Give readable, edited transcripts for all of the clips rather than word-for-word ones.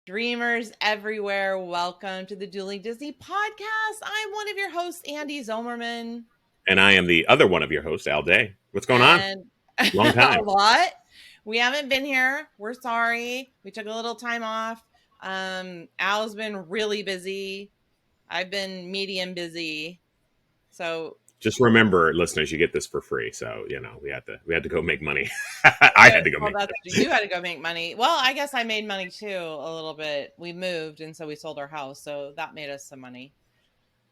Dreamers everywhere, welcome to the Dueling Disney podcast. I'm one of your hosts, Andy Zomerman. And I am the other one of your hosts, Al Day. What's going on? And Long a time. lot. We haven't been here. We're sorry. We took a little time off. Al's been really busy. I've been medium busy. So Just remember, listeners, you get this for free. So we had to go make money. I had to go well, make that's money. you had to go make money. Well, I guess I made money too a little bit. We moved, and so we sold our house, so that made us some money.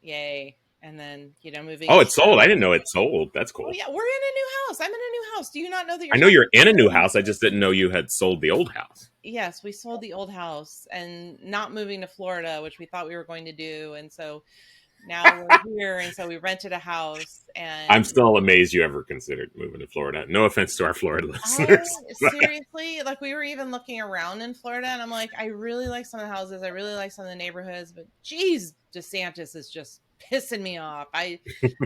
Yay! And then moving Oh, is it's sold. I stressful. didn't know it's sold. That's Oh cool. yeah, we're in a new house. I'm in a new house. Do you not know that you're I know talking you're in a to new me? house. I just didn't know you had sold the old house. Yes, we sold the old house and not moving to Florida, which we thought we were going to do. And so now we're here. And so we rented a house. I'm And still amazed you ever considered moving to Florida. No offense to our Florida I listeners. seriously, like, we were even looking around in Florida, and I'm like, I really like some of the houses. I really like some of the neighborhoods, but geez, DeSantis is just pissing me off. I'm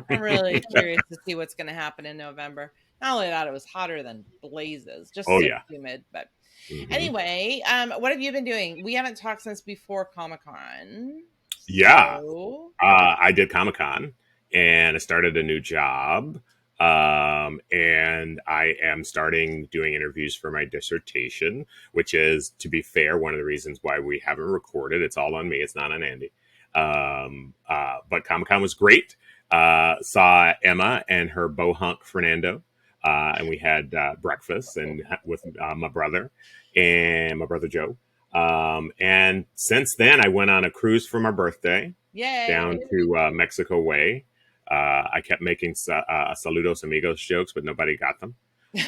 really curious to see what's going to happen in November. Not only that, it was hotter than blazes, just Oh so yeah. humid. But Hmm. anyway, what have you been doing? We haven't talked since before Comic-Con. Yeah. So, I did Comic Con and I started a new job. And I am starting doing interviews for my dissertation, which is, to be fair, one of the reasons why we haven't recorded. It's all on me. It's not on Andy. But Comic Con was great. Saw Emma and her bohunk Fernando. And we had breakfast and with my brother and my brother Joe. And since then, I went on a cruise for my birthday yay. down to Mexico Way. I kept making saludos amigos jokes, but nobody got them.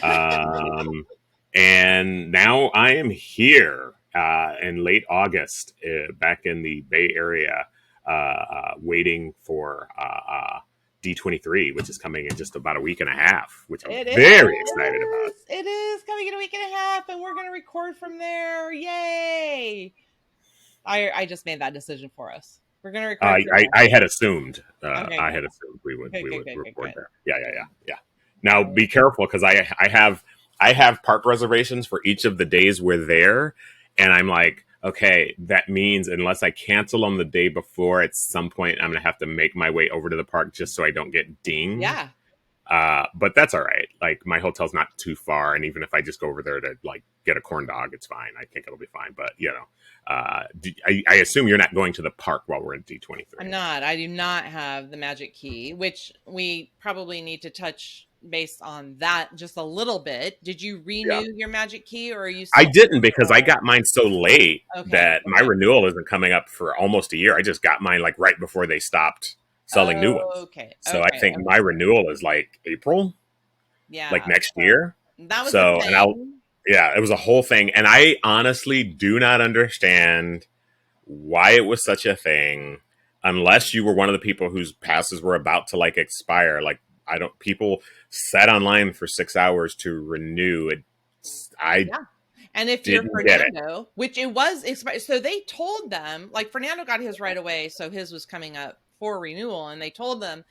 Um, and now I am here in late August, back in the Bay Area, waiting for D23, which is coming in just about a week and a half, which I'm It very excited about. is. It is coming in a week and a half, and we're going to record from there. Yay. I just made that decision for us. We're going to record I, from I, there. I had assumed Okay, I good. had assumed we would Good, we good, would good, good, record good. there. Yeah. Now Right. be careful because I have park reservations for each of the days we're there, and I'm like, okay, that means unless I cancel them the day before, at some point I'm gonna have to make my way over to the park just so I don't get dinged. Yeah. But that's all right. Like, my hotel's not too far, and even if I just go over there to like get a corn dog, it's fine. I think it'll be fine. But I assume you're not going to the park while we're in D23. I'm not. I do not have the magic key, which we probably need to touch base on that just a little bit. Did you Yeah, renew your magic key, or are you I still didn't because I got mine so late okay? that my Okay. renewal isn't coming up for almost a year. I just got mine like right before they stopped selling new ones. Okay. So I Okay. think my Okay. renewal is like April, like Yeah. next So year. that was the So, and I'll, thing. yeah, it was a whole thing. And I honestly do not understand why it was such a thing unless you were one of the people whose passes were about to like expire. Like, I don't, people sat online for 6 hours to renew it. I Yeah. And if you're didn't get it. Fernando, which it was expired, so they told them, like, Fernando got his right away, so his was coming up for renewal, and they told them,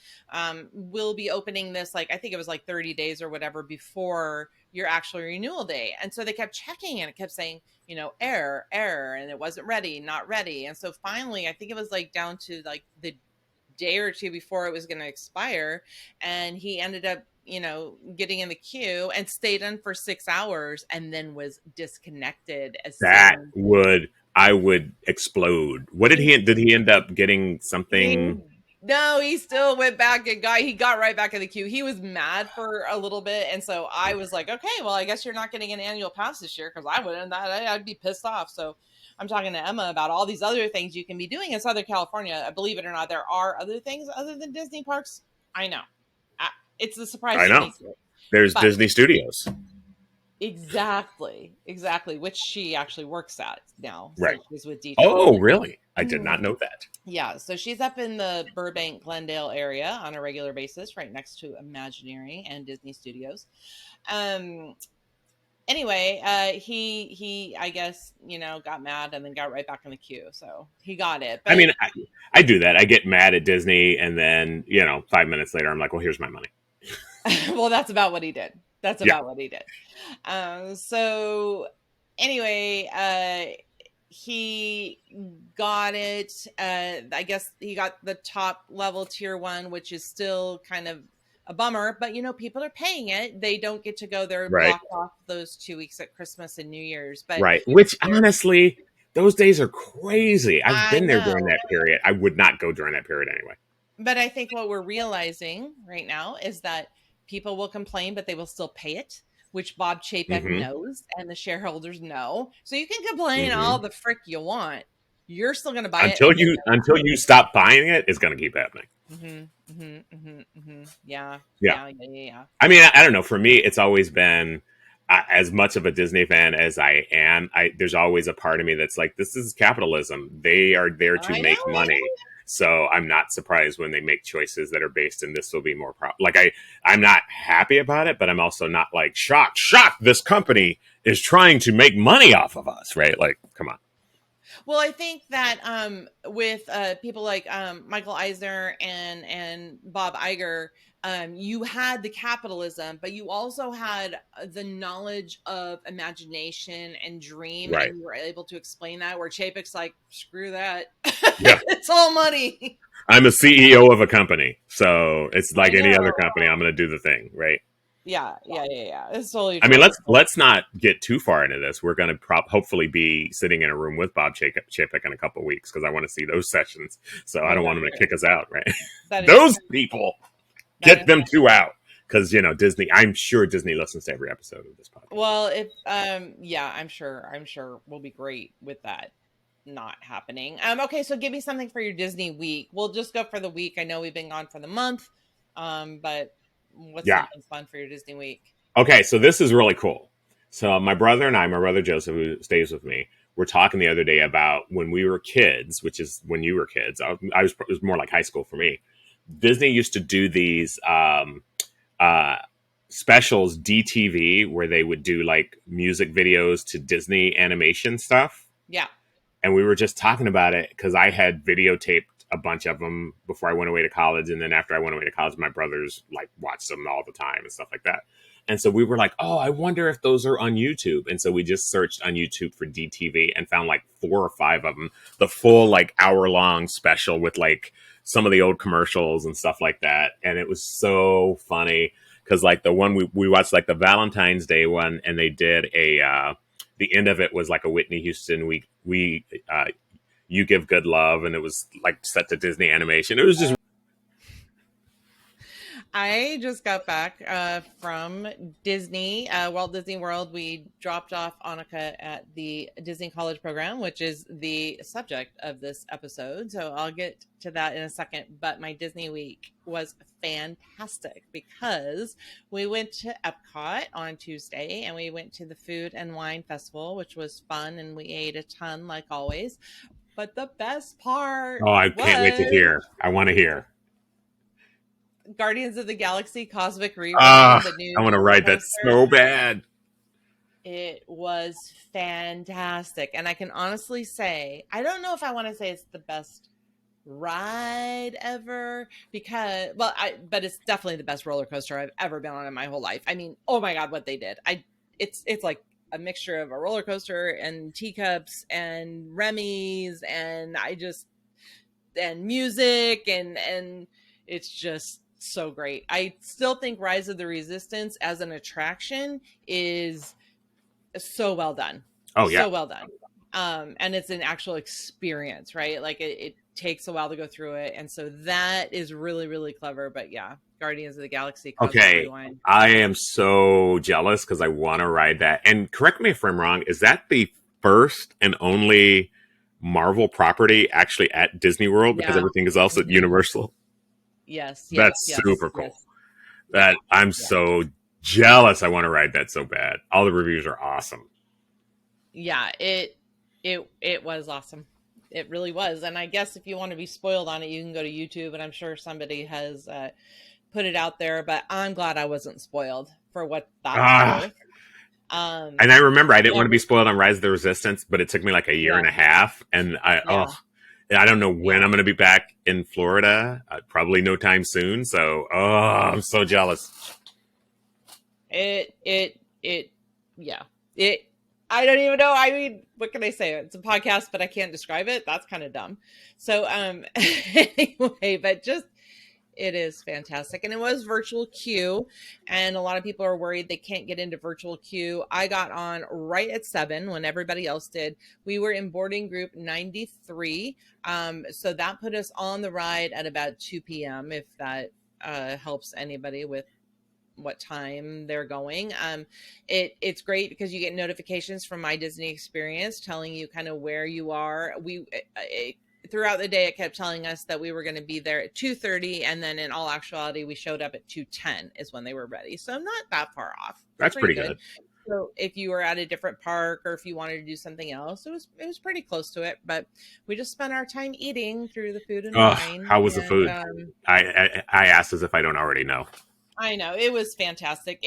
we'll be opening this, like, I think it was like 30 days or whatever before your actual renewal date. And so they kept checking, and it kept saying, error, and it wasn't ready, not ready. And so finally, I think it was like down to like the day or two before it was going to expire, and he ended up getting in the queue and stayed in for 6 hours and then was disconnected as That soon. would I would explode. What did he end up getting he something? No, he still went back and got right back in the queue. He was mad for a little bit, and so I was like, okay, well, I guess you're not getting an annual pass this year, because I wouldn't. I'd be pissed off. So I'm talking to Emma about all these other things you can be doing in Southern California. Believe it or not, there are other things other than Disney parks. I know. It's a surprise I to know. me too. There's But Disney Studios. exactly, which she actually works at now. So Right. she's with Oh, D23. really? I did not know that. Yeah, so she's up in the Burbank, Glendale area on a regular basis, right next to Imagineering and Disney Studios. Um, anyway, he I guess got mad and then got right back in the queue, so he got it. I But mean, I do that. I get mad at Disney, and then 5 minutes later, I'm like, well, here's my money. well, that's about what he did. That's Yeah. about what he did. So anyway, he got it. I guess he got the top level tier 1, which is still kind of a bummer, but people are paying it. They don't get to go there Right. blocked off those 2 weeks at Christmas and New Year's, but Right. Which they're honestly, those days are crazy. I've I been there during know. that period. I would not go during that period anyway. But I think what we're realizing right now is that people will complain, but they will still pay it, which Bob Chapek Mm-hmm. knows and the shareholders know. So you can complain all Mm-hmm. the frick you want. You're still going to buy it, Until and they you know until you stop buying it, it's going to keep happening. that. Yeah, Yeah. yeah. I mean, I don't know. For me, it's always been as much of a Disney fan as I am. There's always a part of me that's like, this is capitalism. They are there to I make know. money. So I'm not surprised when they make choices that are based in this will be more like I'm not happy about it, but I'm also not like shocked. This company is trying to make money off of us, right? Like, come on. Well, I think that with people like Michael Eisner and Bob Iger, you had the capitalism, but you also had the knowledge of imagination and dream, Right. and you were able to explain that. Where Chapek's like, screw that, Yeah. it's all money. I'm a CEO of a company. So it's I like any know. other company. I'm going to do the thing, right? Yeah. It's totally I mean, true. let's not get too far into this. We're going to hopefully be sitting in a room with Bob Chapek in a couple weeks because I want to see those sessions. So I Well, don't want that's him to true. kick us out, right? That is Those true. people, That get is them true. two out because Disney. I'm sure Disney listens to every episode of this podcast. Well, if yeah, I'm sure we'll be great with that not happening. Okay, so give me something for your Disney week. We'll just go for the week. I know we've been gone for the month. But what's Yeah. something fun for your Disney week? Okay, so this is really cool. So my brother and I, my brother Joseph, who stays with me, were talking the other day about when we were kids, which is when you were kids. I was it was more like high school for me. Disney used to do these uh, specials, DTV, where they would do like music videos to Disney animation stuff. Yeah. And we were just talking about it because I had videotaped a bunch of them before I went away to college, and then after I went away to college, my brothers like watched them all the time and stuff like that. And so we were like, "Oh, I wonder if those are on YouTube." And so we just searched on YouTube for DTV and found like 4 or 5 of them, the full like hour-long special with like some of the old commercials and stuff like that. And it was so funny because like the one we watched like the Valentine's Day one, and they did the end of it was like a Whitney Houston we you give good love, and it was like set to Disney animation. It was just I just got back from Disney, Walt Disney World. We dropped off Annika at the Disney College Program, which is the subject of this episode. So I'll get to that in a second. But my Disney week was fantastic because we went to Epcot on Tuesday and we went to the Food and Wine Festival, which was fun. And we ate a ton, like always. But the best part oh, I can't wait to was hear. I want to hear. Guardians of the Galaxy Cosmic Ah, Rewind, the new I want to roller ride that coaster. so bad. It was fantastic. And I can honestly say, I don't know if I want to say it's the best ride ever because but it's definitely the best roller coaster I've ever been on in my whole life. I mean, oh my god, what they did. It's like a mixture of a roller coaster and teacups and Remy's and music and it's just so great. I still think Rise of the Resistance as an attraction is so well done. Oh yeah. So well done. And it's an actual experience, right? Like it takes a while to go through it. And so that is really, really clever. But yeah, Guardians of the Galaxy Cosmic Okay. Rewind. I am so jealous because I want to ride that. And correct me if I'm wrong, is that the first and only Marvel property actually at Disney World because Yeah. everything is else at Mm-hmm. Universal? Yes. That's super cool. Yes. That I'm Yeah. so jealous. I want to ride that so bad. All the reviews are awesome. Yeah. It was awesome. It really was. And I guess if you want to be spoiled on it, you can go to YouTube, and I'm sure somebody has put it out there, but I'm glad I wasn't spoiled for what that's Ah, worth. and I remember I didn't want to be Every, spoiled on Rise of the Resistance, but it took me like a year yeah, and a half, and yeah, I don't know when yeah. I'm going to be back in Florida. Probably no time soon. So I'm so jealous. It, yeah. It I don't even know. I mean, what can I say? It's a podcast, but I can't describe it. That's kind of dumb. So, anyway, but just it is fantastic. And it was virtual queue. And a lot of people are worried they can't get into virtual queue. I got on right at 7 when everybody else did. We were in boarding group 93. So that put us on the ride at about 2 p.m. if that helps anybody with what time they're going. It's great because you get notifications from My Disney Experience telling you kind of where you are. Throughout the day, it kept telling us that we were going to be there at 2:30, and then in all actuality, we showed up at 2:10 is when they were ready. So I'm not that far off. That's pretty good. So if you were at a different park or if you wanted to do something else, it was pretty close to it. But we just spent our time eating through the food and wine. How was the food? I asked as if I don't already know. I know, it was fantastic.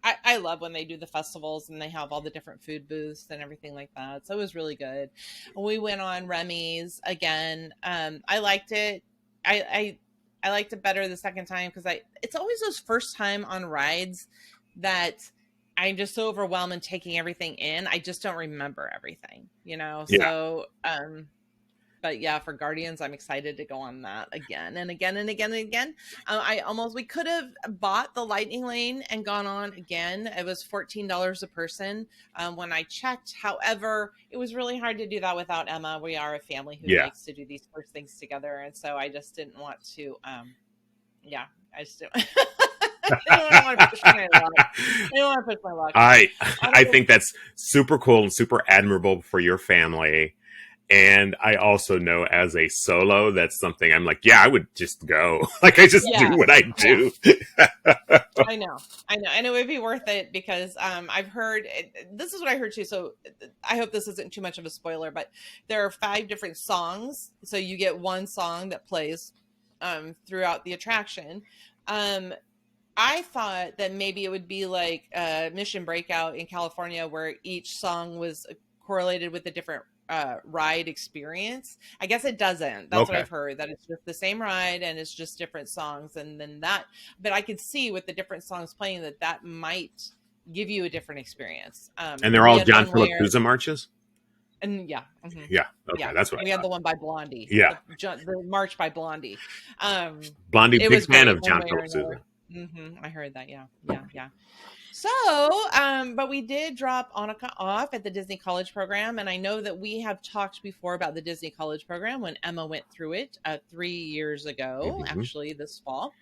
I love when they do the festivals and they have all the different food booths and everything like that. So it was really good. We went on Remy's again. I liked it. I liked it better the second time because it's always those first time on rides that I'm just so overwhelmed and taking everything in. I just don't remember everything, Yeah. So but yeah, for Guardians, I'm excited to go on that again and again and again and again. We could have bought the Lightning Lane and gone on again. It was $14 a person when I checked. However, it was really hard to do that without Emma. We are a family who likes to do these first things together. And so I just didn't want to, I just didn't. I don't want to push my luck. I think that's super cool and super admirable for your family. And I also know as a solo, that's something I'm like, I would just go. Like, I just do what I do. I know. And it would be worth it because I've heard, this is what I heard too. So I hope this isn't too much of a spoiler, but there are 5 different songs. So you get one song that plays throughout the attraction. I thought that maybe it would be like Mission Breakout in California where each song was correlated with a different ride experience. I guess it doesn't. That's what I've heard, that it's just the same ride and it's just different songs. And then but I could see with the different songs playing that might give you a different experience. And they're all John Philip Sousa marches? And that's what we had the one by Blondie. The march by Blondie. Blondie, big fan of John Philip Sousa. I heard that. Yeah. So, but we did drop Annika off at the Disney College Program. And I know that we have talked before about the Disney College Program when Emma went through it 3 years ago, actually this fall.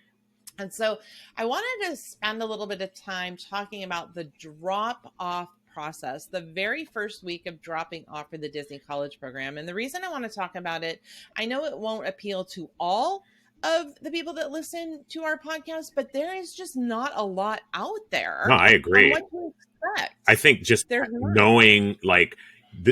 And so I wanted to spend a little bit of time talking about the drop off process, the very first week of dropping off for the Disney College Program. And the reason I want to talk about it, I know it won't appeal to all of the people that listen to our podcast, but there is just not a lot out there. No, I agree. What to expect. I think just knowing, like,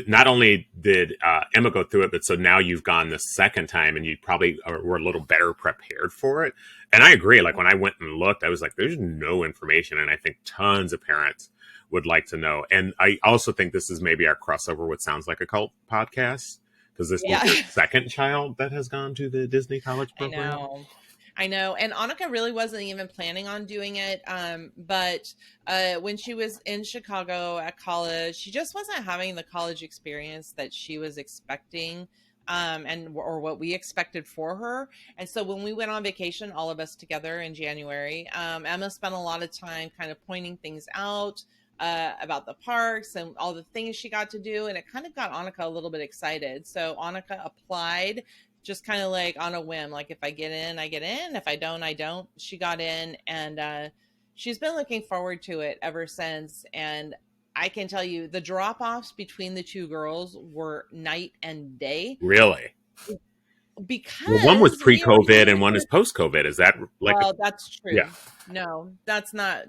not only did Emma go through it, but so now you've gone the second time and you probably were a little better prepared for it. And I agree. Like, when I went and looked, I was like, there's no information. And I think tons of parents would like to know. And I also think this is maybe our crossover with Sounds Like a Cult podcast, because this is the second child that has gone to the Disney College Program. I know. And Annika really wasn't even planning on doing it. But when she was in Chicago at college, she just wasn't having the college experience that she was expecting or what we expected for her. And so when we went on vacation, all of us together in January, Emma spent a lot of time kind of pointing things out about the parks and all the things she got to do. And it kind of got Annika a little bit excited. So Annika applied just kind of like on a whim. Like, if I get in, I get in. If I don't, I don't. She got in, and she's been looking forward to it ever since. And I can tell you the drop-offs between the two girls were night and day. Really? Because one was pre-COVID and one is post-COVID. Is that like? Well, that's true. Yeah. No, that's not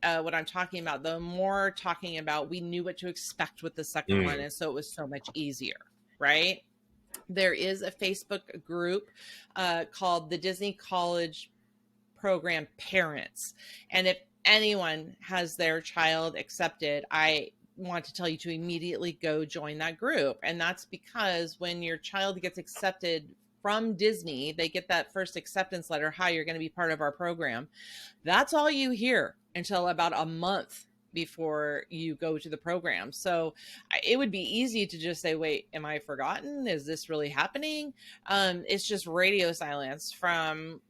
what I'm talking about. The more talking about, we knew what to expect with the second one, and so it was so much easier, right? There is a Facebook group called the Disney College Program Parents, and if anyone has their child accepted, I want to tell you to immediately go join that group. And that's because when your child gets accepted from Disney, they get that first acceptance letter. Hi, you're going to be part of our program. That's all you hear until about a month before you go to the program. So it would be easy to just say, wait, am I forgotten? Is this really happening? It's just radio silence from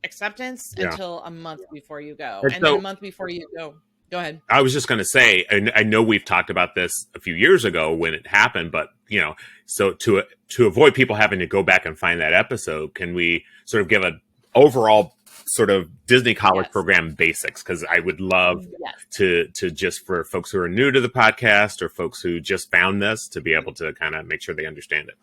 acceptance Yeah. until a month before you go. And And then a so month before you go ahead. I was just going to say, and I know we've talked about this a few years ago when it happened, but so to avoid people having to go back and find that episode, can we sort of give an overall sort of Disney College Yes. Program basics? Because I would love Yes. to just for folks who are new to the podcast or folks who just found this to be able to kind of make sure they understand it.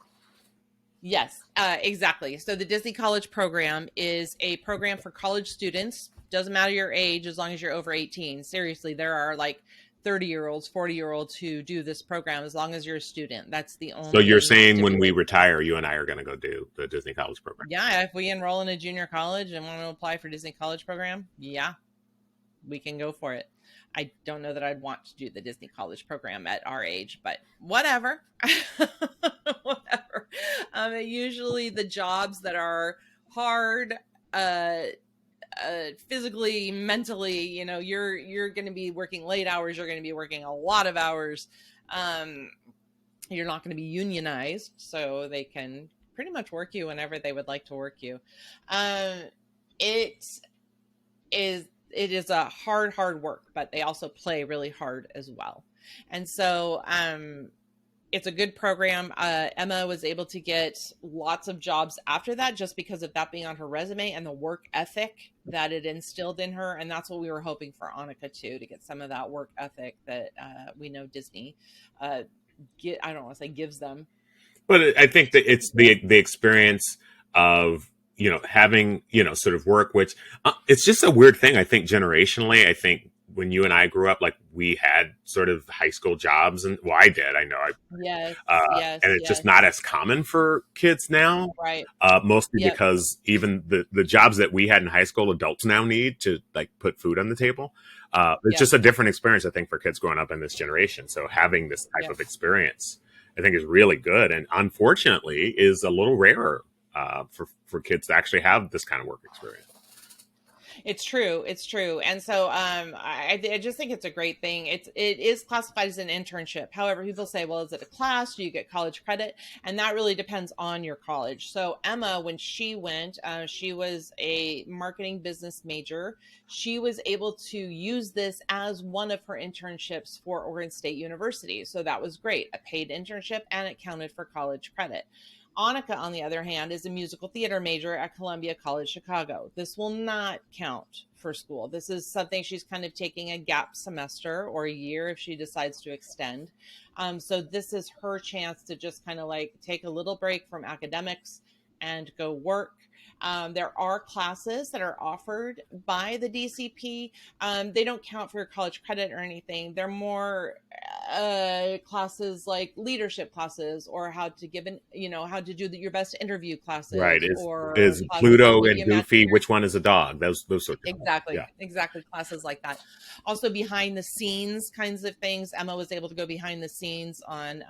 Yes, exactly. So the Disney College Program is a program for college students. Doesn't matter your age as long as you're over 18. Seriously, there are like 30-year-olds, 40-year-olds who do this program as long as you're a student. That's the only. So you're saying when we retire, you and I are going to go do the Disney College Program? Yeah, if we enroll in a junior college and want to apply for Disney College Program, yeah, we can go for it. I don't know that I'd want to do the Disney College Program at our age, but whatever. Whatever. Usually the jobs that are hard, physically, mentally, you're going to be working late hours. You're going to be working a lot of hours. You're not going to be unionized, so they can pretty much work you whenever they would like to work you. It is a hard work, but they also play really hard as well. And so it's a good program. Emma was able to get lots of jobs after that just because of that being on her resume and the work ethic that it instilled in her. And that's what we were hoping for Annika too, to get some of that work ethic that we know Disney I don't want to say gives them. But I think that it's the experience of having sort of work, which it's just a weird thing. I think generationally, I think when you and I grew up, like we had sort of high school jobs, and I did. I know. Yes. And it's just not as common for kids now, right? Mostly because even the jobs that we had in high school, adults now need to like put food on the table. It's just a different experience, I think, for kids growing up in this generation. So having this type of experience, I think, is really good, and unfortunately, is a little rarer for kids to actually have this kind of work experience. It's true. And so I just think it's a great thing. It is classified as an internship. However, people say, well, is it a class? Do you get college credit? And that really depends on your college. So Emma, when she went, she was a marketing business major. She was able to use this as one of her internships for Oregon State University. So that was great. A paid internship, and it counted for college credit. Annika, on the other hand, is a musical theater major at Columbia College Chicago. This will not count for school. This is something she's kind of taking a gap semester or a year if she decides to extend. So this is her chance to just kind of like take a little break from academics and go work. There are classes that are offered by the DCP. They don't count for your college credit or anything. They're more classes like leadership classes, or how to give how to do your best interview classes. Right. Or is Pluto and Goofy, which one is a dog? Those sorts of exactly. Exactly. Classes like that. Also behind the scenes kinds of things. Emma was able to go behind the scenes on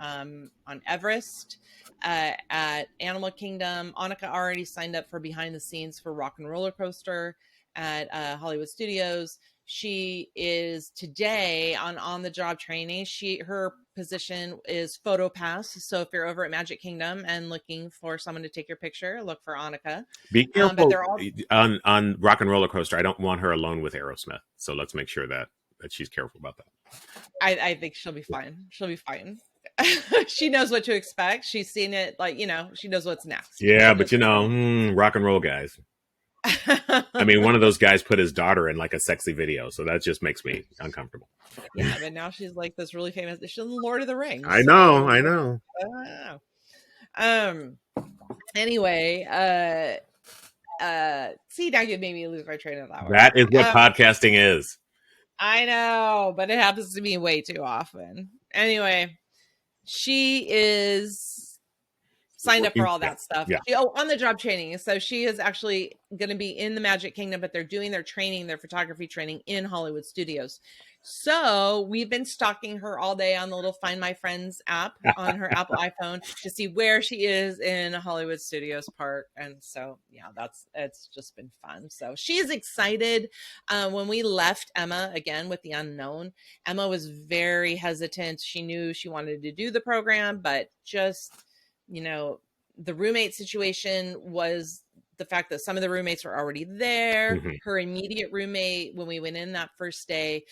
Everest, at Animal Kingdom. Annika already signed up for behind the scenes for Rock and Roller Coaster at Hollywood Studios. She is today on the job training. Her position is photo pass. So if you're over at Magic Kingdom and looking for someone to take your picture, look for Annika. Be careful on Rock and Roller Coaster. I don't want her alone with Aerosmith. So let's make sure that she's careful about that. I think she'll be fine. She'll be fine. She knows what to expect. She's seen it, she knows what's next. Yeah, but rock and roll guys. I mean, one of those guys put his daughter in like a sexy video, so that just makes me uncomfortable. Yeah, but now she's like this really famous. She's in the Lord of the Rings. I know. Anyway, see, now you made me lose my train of thought. That is what podcasting is. I know, but it happens to me way too often. Anyway, she is signed up for all that stuff. Yeah. On the job training. So she is actually going to be in the Magic Kingdom, but they're doing their photography training in Hollywood Studios. So we've been stalking her all day on the little Find My Friends app on her Apple iPhone to see where she is in Hollywood Studios Park. And so, yeah, it's just been fun. So she is excited. When we left Emma again with the unknown, Emma was very hesitant. She knew she wanted to do the program, but just, the roommate situation was the fact that some of the roommates were already there. Mhm. Her immediate roommate, when we went in that first day,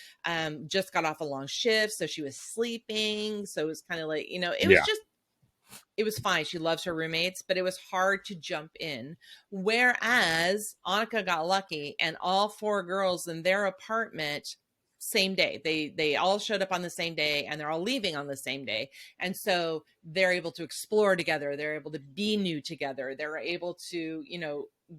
just got off a long shift. So she was sleeping. So it was kind of like, Yeah. it was fine. She loves her roommates, but it was hard to jump in. Whereas Annika got lucky and all four girls in their apartment same day. They all showed up on the same day and they're all leaving on the same day. And so they're able to explore together. They're able to be new together. They're able to,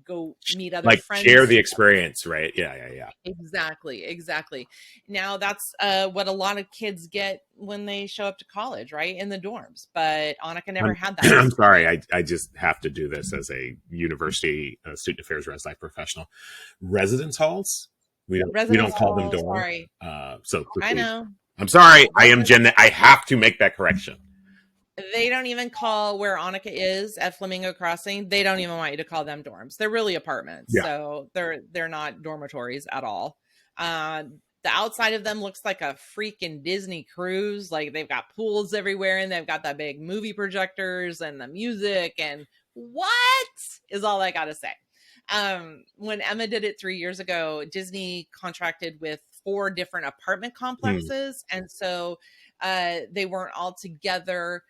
go meet other Like share friends the together. experience, right? Yeah. Exactly. Now that's what a lot of kids get when they show up to college, right? In the dorms. But Annika never had that I'm experience. sorry. I just have to do this as a university student affairs res life professional. Residence halls. We don't Residence call them hall, dorm. sorry. So I quickly. know. I'm sorry. I am Residence, Jen. I have to make that correction. they don't even call where Annika is at Flamingo Crossing. They don't even want you to call them dorms. They're really apartments. Yeah. So they're not dormitories at all. The outside of them looks like a freaking Disney cruise. Like they've got pools everywhere and they've got the big movie projectors and the music and what is all I got to say. When Emma did it 3 years ago, Disney contracted with 4 different apartment complexes. And so they weren't all together.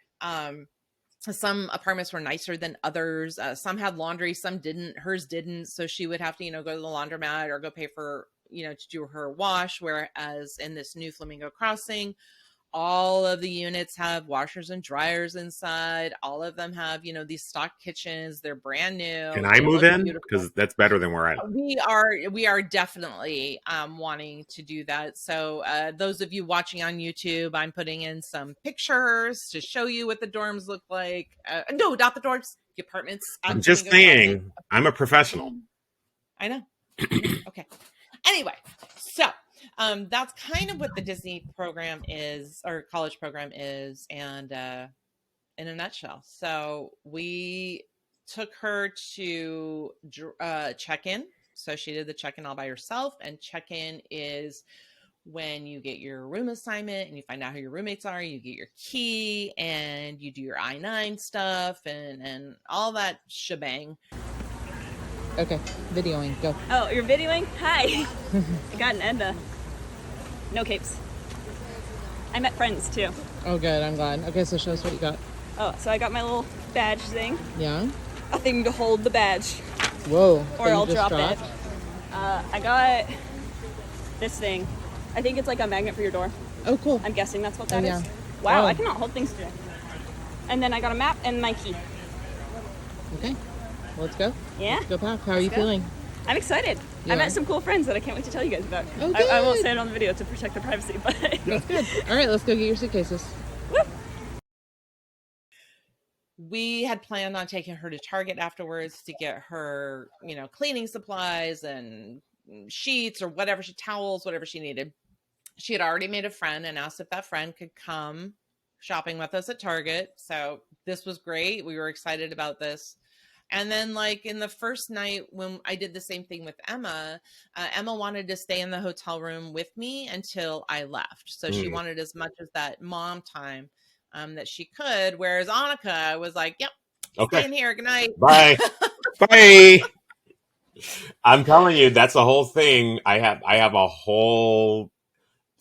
Some apartments were nicer than others. Some had laundry, some didn't. Hers didn't. So she would have to, go to the laundromat or go pay for, to do her wash. Whereas in this new Flamingo Crossing, all of the units have washers and dryers inside. All of them have, these stock kitchens. They're brand Can new. I They move look in? beautiful. Because that's better than where I. We are definitely wanting to do that. So those of you watching on YouTube, I'm putting in some pictures to show you what the dorms look like. No, not the dorms, the apartments I'm at just Flamingo Crossing. saying. I'm a professional. I know. Okay. Anyway, so that's kind of what the Disney program is, or college program is, and in a nutshell. So we took her to check in. So she did the check in all by herself, and check in is when you get your room assignment and you find out who your roommates are, you get your key and you do your I-9 stuff and all that shebang. Okay, videoing, go. Oh, you're videoing? Hi. I got an Edna. No capes. I met friends too. Oh, good, I'm glad. Okay, so show us what you got. Oh, so I got my little badge thing. Yeah? A thing to hold the badge. Whoa. Or I'll drop it. I got this thing. I think it's like a magnet for your door. Oh, cool. I'm guessing that's what that yeah. is. Wow, Oh. I cannot hold things today. And then I got a map and my key. Okay, let's go. Yeah? Go pack. How are you go. feeling? I'm excited. Yeah. I met some cool friends that I can't wait to tell you guys about. Oh, I won't good. say it on the video to protect their privacy, but That's good. All right, let's go get your suitcases. Woo. We had planned on taking her to Target afterwards to get her, cleaning supplies and sheets or whatever towels, whatever she needed. She had already made a friend and asked if that friend could come shopping with us at Target. So this was great. We were excited about this. And then like in the first night when I did the same thing with Emma, Emma wanted to stay in the hotel room with me until I left. So she wanted as much as that mom time that she could. Whereas Annika was like, yep, Okay. stay in here. Good night. Bye. Bye. I'm telling you, that's the whole thing. I have a whole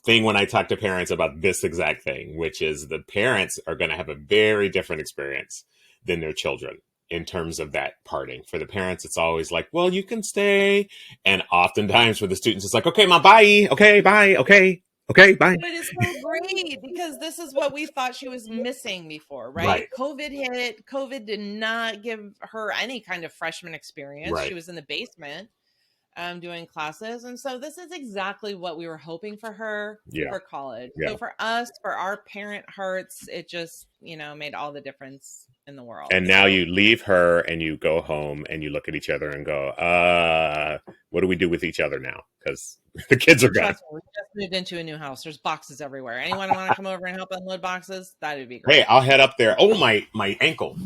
thing when I talk to parents about this exact thing, which is the parents are going to have a very different experience than their children in terms of that parting. For the parents, it's always like, well, you can stay. And oftentimes for the students, it's like, okay, mom, bye. Okay, bye. Okay, bye. But it is so great because this is what we thought she was missing before, right? COVID hit. COVID did not give her any kind of freshman experience. Right. She was in the basement. doing classes. And so this is exactly what we were hoping for her Yeah. for college. Yeah. So for us, for our parent hearts, it just, made all the difference in the world. And now So, you leave her and you go home and you look at each other and go, what do we do with each other now? Because the kids are gone. trust me, we just moved into a new house. There's boxes everywhere. Anyone want to come over and help unload boxes? That would be great. Hey, I'll head up there. Oh, my ankle.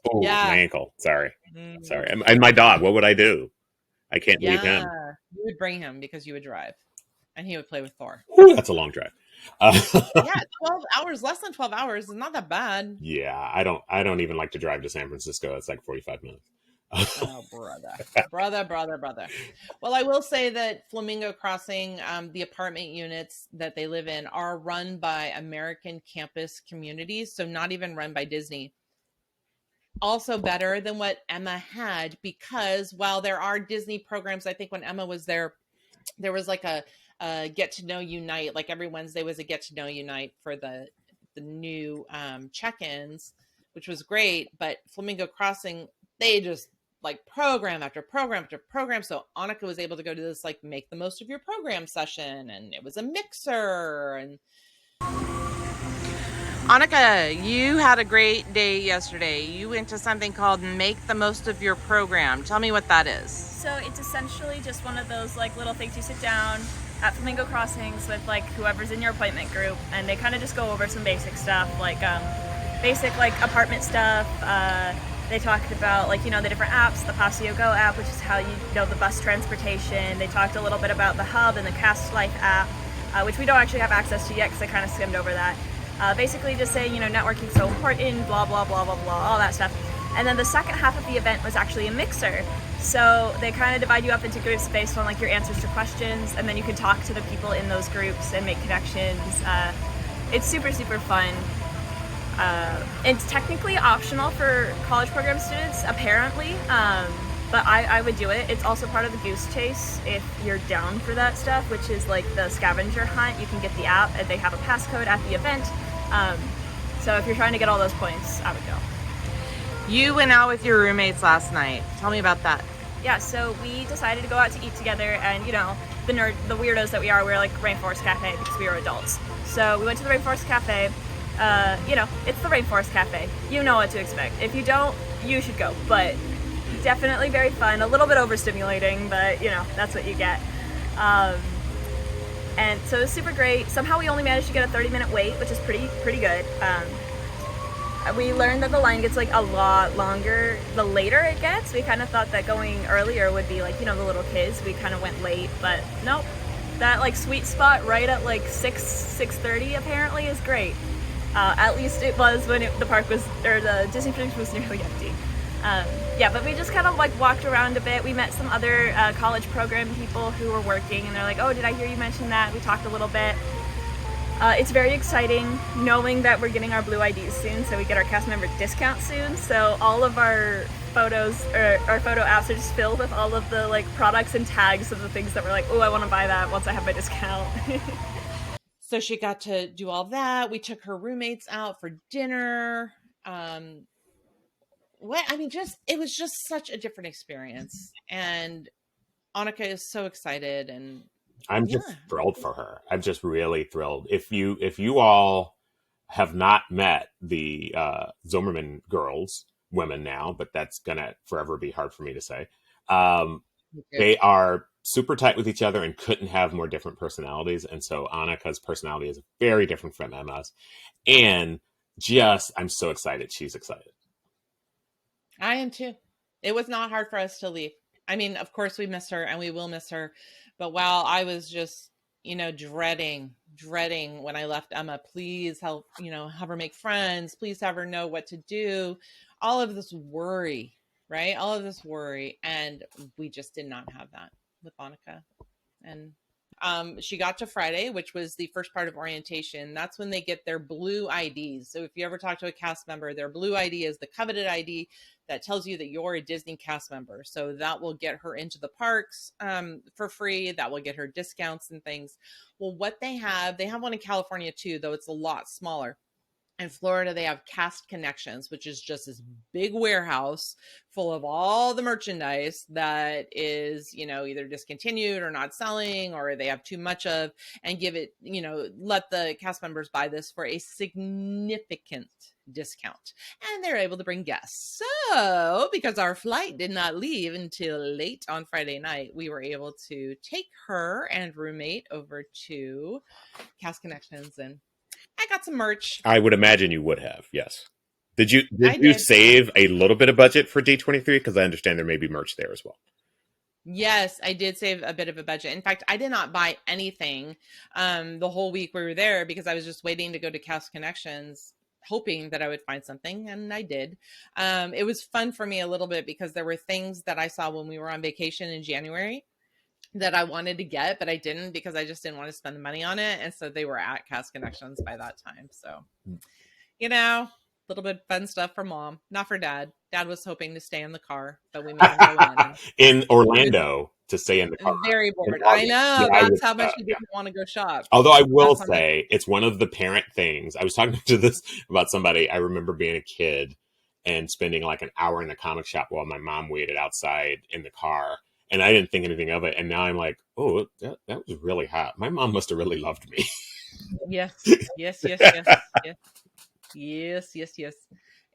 Oh, my Yeah. ankle. Sorry. Mm, Sorry. And my dog, what would I do? I can't leave yeah. him. You would bring him because you would drive and he would play with Thor. Ooh, that's a long drive. Yeah. 12 hours, less than 12 hours is not that bad. Yeah, I don't even like to drive to San Francisco. It's like 45 minutes. Oh, brother. Well, I will say that Flamingo Crossing, the apartment units that they live in are run by American campus communities. So not even run by Disney. Also better than what Emma had, because while there are Disney programs, I think when Emma was there was like a get to know you night. Like every Wednesday was a get to know you night for the new check-ins, which was great. But Flamingo Crossing, they just like program after program after program. So Annika was able to go to this like make the most of your program session, and it was a mixer. And Annika, you had a great day yesterday. You went to something called Make the Most of Your Program. Tell me what that is. So it's essentially just one of those like little things you sit down at Flamingo Crossings with like whoever's in your appointment group, and they kind of just go over some basic stuff like basic like apartment stuff. They talked about like, the different apps, the Paseo Go app, which is how you know the bus transportation. They talked a little bit about the Hub and the Cast Life app, which we don't actually have access to yet because I kind of skimmed over that. Basically just saying, networking so important, blah, blah, blah, blah, blah, all that stuff. And then the second half of the event was actually a mixer. So they kind of divide you up into groups based on like your answers to questions, and then you can talk to the people in those groups and make connections. It's super, super fun. It's technically optional for college program students, apparently, but I would do it. It's also part of the Goose Chase if you're down for that stuff, which is like the scavenger hunt. You can get the app, and they have a passcode at the event. So if you're trying to get all those points, I would go. You went out with your roommates last night. Tell me about that. Yeah, so we decided to go out to eat together, and the weirdos that we are, we're like Rainforest Cafe because we are adults. So we went to the Rainforest Cafe. It's the Rainforest Cafe. You know what to expect. If you don't, you should go. But definitely very fun. A little bit overstimulating, but that's what you get. And so it was super great. Somehow we only managed to get a 30-minute wait, which is pretty good. We learned that the line gets like a lot longer the later it gets. We kind of thought that going earlier would be like, the little kids. We kind of went late, but nope. That like sweet spot right at like 6:30 apparently is great. At least it was when the Disney Springs was nearly empty. But we just kind of like walked around a bit. We met some other college program people who were working, and they're like, oh, did I hear you mention that? We talked a little bit. It's very exciting knowing that we're getting our Blue IDs soon, so we get our cast member discount soon. So all of our photos, or our photo apps, are just filled with all of the like products and tags of the things that we're like, oh, I want to buy that once I have my discount. So she got to do all that. We took her roommates out for dinner. It was just such a different experience. And Annika is so excited, and I'm just thrilled for her. I'm just really thrilled. If you all have not met the Zomerman women now, but that's gonna forever be hard for me to say. They are super tight with each other and couldn't have more different personalities. And so Annika's personality is very different from Emma's. And I'm so excited. She's excited. I am too. It was not hard for us to leave. I mean, of course we miss her and we will miss her. But while I was just, dreading when I left Emma, please help, have her make friends. Please have her know what to do. All of this worry, right? All of this worry. And we just did not have that with Annika. And she got to Friday, which was the first part of orientation. That's when they get their blue IDs. So if you ever talk to a cast member, their blue ID is the coveted ID that tells you that you're a Disney cast member. So that will get her into the parks for free. That will get her discounts and things. Well, what they have one in California too, though it's a lot smaller. In Florida, they have Cast Connections, which is just this big warehouse full of all the merchandise that is, either discontinued or not selling, or they have too much of, and give it, let the cast members buy this for a significant discount. And they're able to bring guests. So, because our flight did not leave until late on Friday night, we were able to take her and roommate over to Cast Connections, and I got some merch. I would imagine you would have, yes. Did you did. save a little bit of budget for D23? Because I understand there may be merch there as well. Yes, I did save a bit of a budget. In fact, I did not buy anything the whole week we were there because I was just waiting to go to Cast Connections, hoping that I would find something, and I did. It was fun for me a little bit because there were things that I saw when we were on vacation in January that I wanted to get, but I didn't because I just didn't want to spend the money on it. And so they were at Cast Connections by that time. So, a little bit of fun stuff for Mom, not for Dad. Dad was hoping to stay in the car, but we made him go in Orlando to stay in the car. Very bored. I know. Yeah, that's how much he didn't want to go shop. Although I will say it's one of the parent things. I was talking to this about somebody. I remember being a kid and spending like an hour in the comic shop while my mom waited outside in the car. And I didn't think anything of it. And now I'm like, oh, that was really hot. My mom must have really loved me. Yes.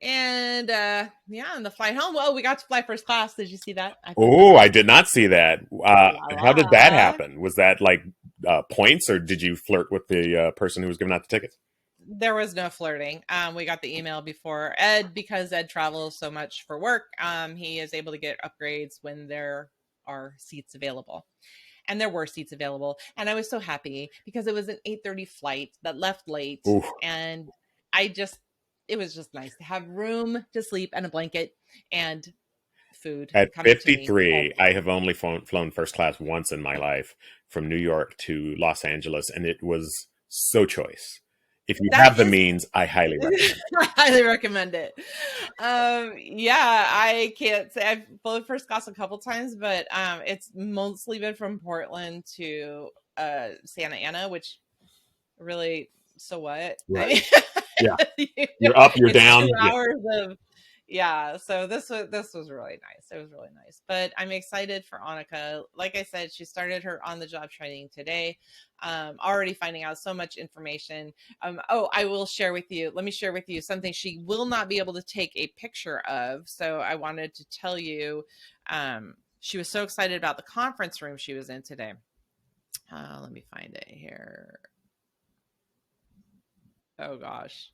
And and the flight home. Well, we got to fly first class. Did you see that? I did not see that. How did that happen? Was that like points, or did you flirt with the person who was giving out the tickets? There was no flirting. We got the email before Ed, because Ed travels so much for work. He is able to get upgrades when there are seats available. And there were seats available. And I was so happy because it was an 8:30 flight that left late. Oof. And it was just nice to have room to sleep and a blanket and food. At 53, I have only flown first class once in my life from New York to Los Angeles, and it was so choice. If you have the means, I highly recommend it. I highly recommend it. I can't say I've flown first class a couple times, but it's mostly been from Portland to Santa Ana, which really, so what? Right. Yeah. You're up, you're down. 2 hours of so this was really nice. It was really nice. But I'm excited for Annika. Like I said, she started her on the job training today. Already finding out so much information. I will share with you. Let me share with you something she will not be able to take a picture of. So I wanted to tell you, she was so excited about the conference room she was in today. Let me find it here. Oh gosh.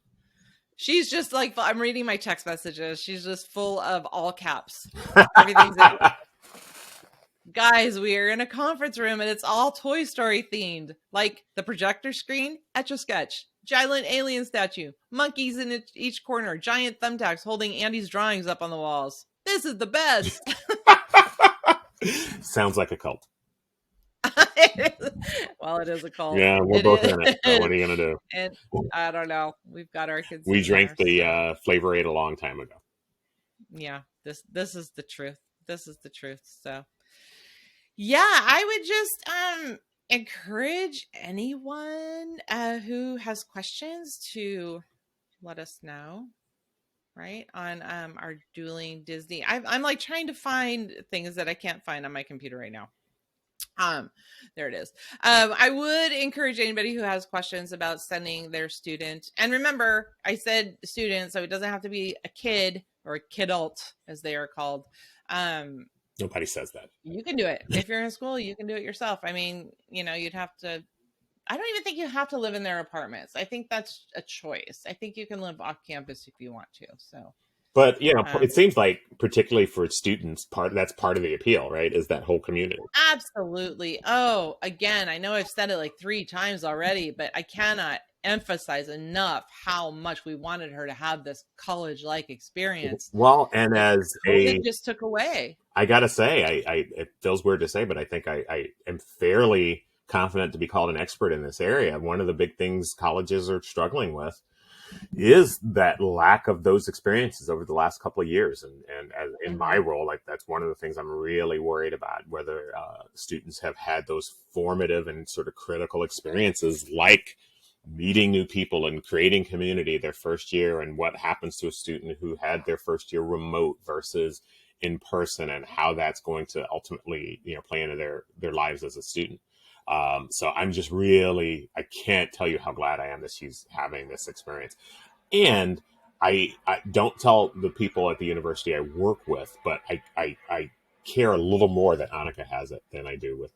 She's just like, I'm reading my text messages. She's just full of all caps. Everything's in. Guys, we are in a conference room and it's all Toy Story themed. Like the projector screen, Etch-a-Sketch, giant alien statue, monkeys in each corner, giant thumbtacks holding Andy's drawings up on the walls. This is the best. Sounds like a cult. Well, it is a cult. Yeah, we're both in it. So what are you going to do? And I don't know. We've got our kids. We drank the Flavor Aid a long time ago. Yeah, this is the truth. This is the truth. So, yeah, I would just encourage anyone who has questions to let us know. Right on our Dueling Disney. I'm like trying to find things that I can't find on my computer right now. There it is. I would encourage anybody who has questions about sending their student. And remember, I said student, so it doesn't have to be a kid or a kidult, as they are called. Nobody says that. You can do it. If you're in school, you can do it yourself. I mean, you'd have to. I don't even think you have to live in their apartments. I think that's a choice. I think you can live off campus if you want to. So. But, it seems like particularly for students, that's part of the appeal, right? Is that whole community. Absolutely. Oh, again, I know I've said it like 3 times already, but I cannot emphasize enough how much we wanted her to have this college-like experience. Well, and as it just took away. I got to say, it feels weird to say, but I think I am fairly confident to be called an expert in this area. One of the big things colleges are struggling with is that lack of those experiences over the last couple of years. And as in my role, like that's one of the things I'm really worried about, whether students have had those formative and sort of critical experiences like meeting new people and creating community their first year, and what happens to a student who had their first year remote versus in person, and how that's going to ultimately, play into their lives as a student. So I'm just really, I can't tell you how glad I am that she's having this experience. And I don't tell the people at the university I work with, but I care a little more that Annika has it than I do with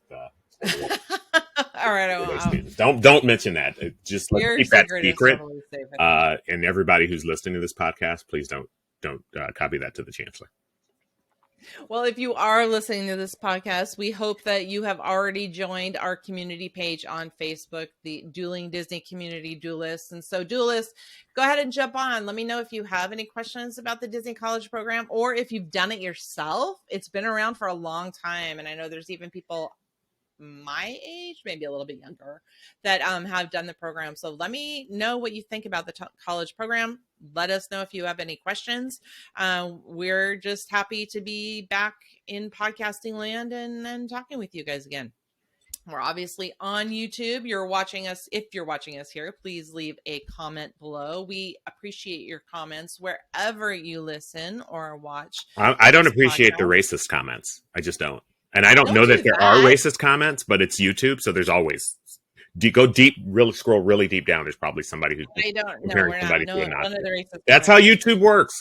all right. Don't mention that. Just let's keep that secret. Totally safe. And everybody who's listening to this podcast, please don't copy that to the chancellor. Well, if you are listening to this podcast, we hope that you have already joined our community page on Facebook, the Dueling Disney Community Duelists. And so, duelists, go ahead and jump on. Let me know if you have any questions about the Disney College program, or if you've done it yourself. It's been around for a long time, and I know there's even people my age, maybe a little bit younger, that have done the program. So let me know what you think about the college program. Let us know if you have any questions. We're just happy to be back in podcasting land and talking with you guys again. We're obviously on YouTube. You're watching us. If you're watching us here, please leave a comment below. We appreciate your comments wherever you listen or watch. I don't appreciate the racist comments. I just don't. And I don't know that there are racist comments, but it's YouTube, so there's always go deep, really scroll really deep down. There's probably somebody who's comparing somebody to a Nazi. That's how YouTube works.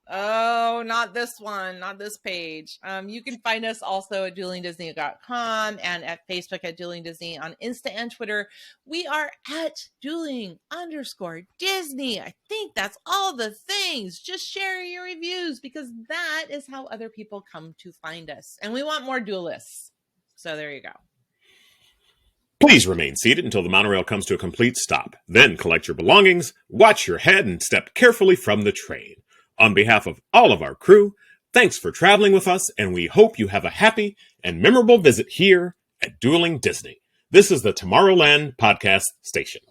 Oh, not this one, not this page. You can find us also at duelingdisney.com and at Facebook at Dueling Disney, on Insta and Twitter. We are at dueling_Disney. I think that's all the things. Just share your reviews, because that is how other people come to find us. And we want more duelists. So there you go. Please remain seated until the monorail comes to a complete stop. Then collect your belongings, watch your head, and step carefully from the train. On behalf of all of our crew, thanks for traveling with us, and we hope you have a happy and memorable visit here at Dueling Disney. This is the Tomorrowland Podcast Station.